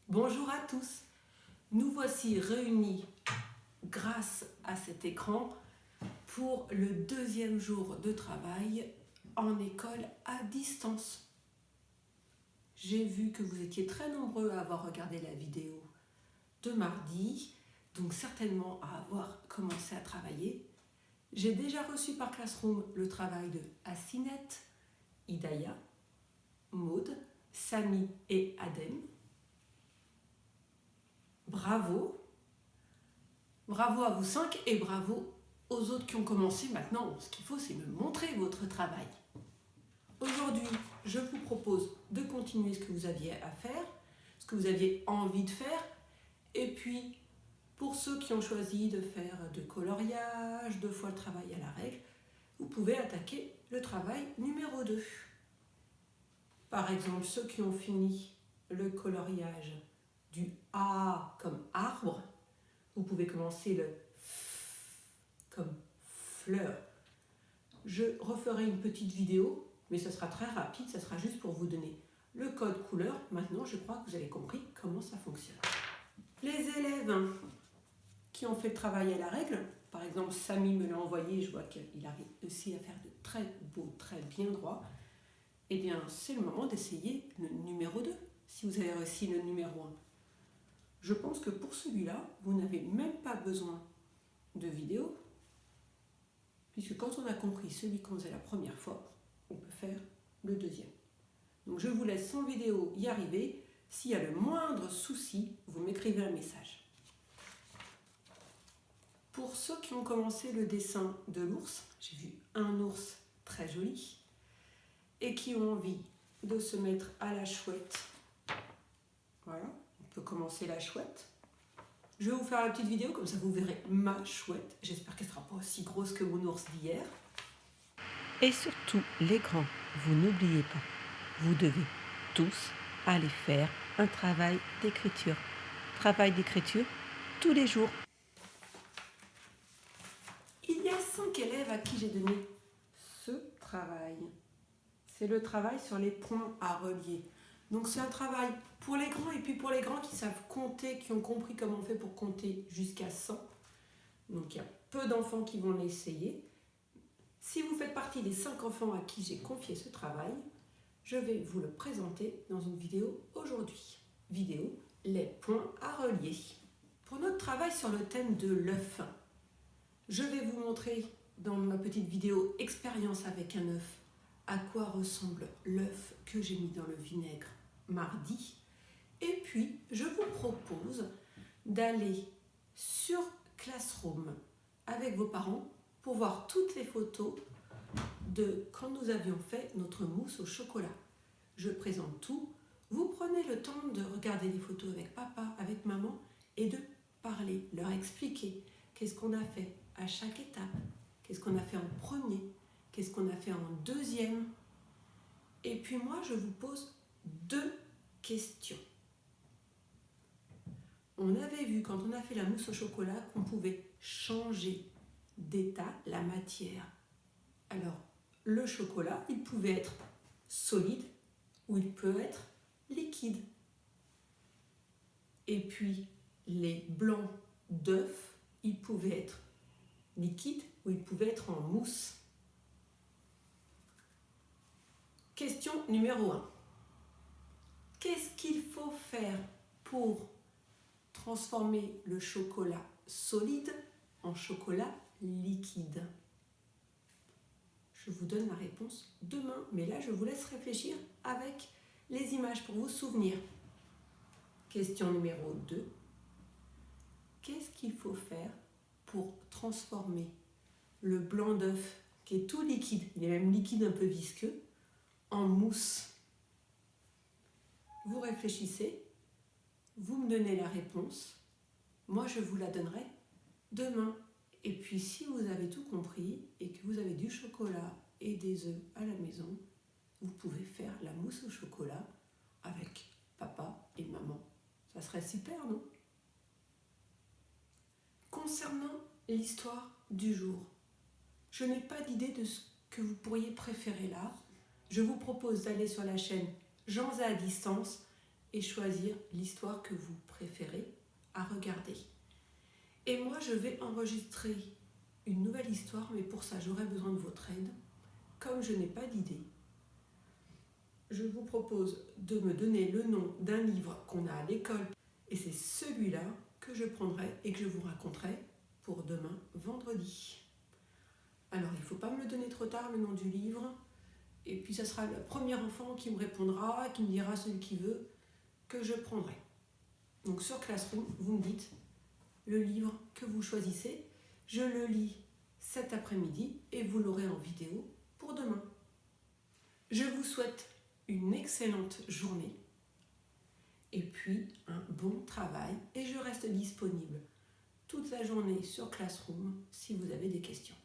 Bonjour à tous, nous voici réunis grâce à cet écran pour le deuxième jour de travail en école à distance. J'ai vu que vous étiez très nombreux à avoir regardé la vidéo de mardi, donc certainement à avoir commencé à travailler. J'ai déjà reçu par Classroom le travail de Asinette, Hidaya, Maud, Samy et Adem. Bravo! Bravo à vous 5 et bravo aux autres qui ont commencé. Maintenant, ce qu'il faut, c'est me montrer votre travail. Aujourd'hui, je vous propose de continuer ce que vous aviez à faire, ce que vous aviez envie de faire. Et puis, pour ceux qui ont choisi de faire de coloriage, 2 fois le travail à la règle, vous pouvez attaquer le travail numéro 2. Par exemple, ceux qui ont fini le coloriage du A comme arbre, vous pouvez commencer le F comme fleur. Je referai une petite vidéo, mais ce sera très rapide, ça sera juste pour vous donner le code couleur. Maintenant, je crois que vous avez compris comment ça fonctionne. Les élèves qui ont fait le travail à la règle, par exemple Samy me l'a envoyé, je vois qu'il arrive aussi à faire de très beaux, très bien droits, eh bien c'est le moment d'essayer le numéro 2, si vous avez réussi le numéro 1. Je pense que pour celui-là, vous n'avez même pas besoin de vidéo, puisque quand on a compris celui qu'on faisait la première fois, on peut faire le deuxième. Donc je vous laisse sans vidéo y arriver. S'il y a le moindre souci, vous m'écrivez un message. Pour ceux qui ont commencé le dessin de l'ours, j'ai vu un ours très joli, et qui ont envie de se mettre à la chouette. Voilà, on peut commencer la chouette. Je vais vous faire la petite vidéo, comme ça vous verrez ma chouette. J'espère qu'elle ne sera pas aussi grosse que mon ours d'hier. Et surtout, les grands, vous n'oubliez pas, vous devez tous aller faire un travail d'écriture. Travail d'écriture tous les jours. Il y a 5 élèves à qui j'ai donné ce travail. C'est le travail sur les points à relier. Donc c'est un travail pour les grands et puis pour les grands qui savent compter, qui ont compris comment on fait pour compter jusqu'à 100. Donc il y a peu d'enfants qui vont l'essayer. Si vous faites partie des 5 enfants à qui j'ai confié ce travail, je vais vous le présenter dans une vidéo aujourd'hui. Vidéo, les points à relier. Pour notre travail sur le thème de l'œuf, je vais vous montrer dans ma petite vidéo expérience avec un œuf à quoi ressemble l'œuf que j'ai mis dans le vinaigre mardi. Et puis, je vous propose d'aller sur Classroom avec vos parents pour voir toutes les photos de quand nous avions fait notre mousse au chocolat. Je présente tout. Vous prenez le temps de regarder les photos avec papa, avec maman et de parler, leur expliquer qu'est-ce qu'on a fait à chaque étape, qu'est-ce qu'on a fait en premier, qu'est-ce qu'on a fait en deuxième. Et puis moi, je vous pose 2 questions. On avait vu quand on a fait la mousse au chocolat qu'on pouvait changer d'état la matière. Alors, le chocolat, il pouvait être solide ou il peut être liquide. Et puis, les blancs d'œufs, ils pouvaient être liquides ou ils pouvaient être en mousse. Question numéro 1. Qu'est-ce qu'il faut faire pour transformer le chocolat solide en chocolat liquide? Je vous donne la réponse demain, mais là je vous laisse réfléchir avec les images pour vous souvenir. Question numéro 2. Qu'est-ce qu'il faut faire pour transformer le blanc d'œuf, qui est tout liquide, il est même liquide un peu visqueux, en mousse? Vous réfléchissez, vous me donnez la réponse, moi je vous la donnerai demain. Et puis si vous avez tout compris et que vous avez du chocolat et des œufs à la maison, vous pouvez faire la mousse au chocolat avec papa et maman. Ça serait super, non? Concernant l'histoire du jour, je n'ai pas d'idée de ce que vous pourriez préférer là. Je vous propose d'aller sur la chaîne Jean à distance et choisir l'histoire que vous préférez à regarder. Et moi, je vais enregistrer une nouvelle histoire, mais pour ça, j'aurai besoin de votre aide. Comme je n'ai pas d'idée, je vous propose de me donner le nom d'un livre qu'on a à l'école, et c'est celui-là que je prendrai et que je vous raconterai pour demain, vendredi. Alors, il ne faut pas me le donner trop tard, le nom du livre, et puis ça sera le premier enfant qui me répondra, qui me dira celui qui veut, que je prendrai. Donc sur Classroom, vous me dites le livre que vous choisissez, je le lis cet après-midi et vous l'aurez en vidéo pour demain. Je vous souhaite une excellente journée et puis un bon travail et je reste disponible toute la journée sur Classroom si vous avez des questions.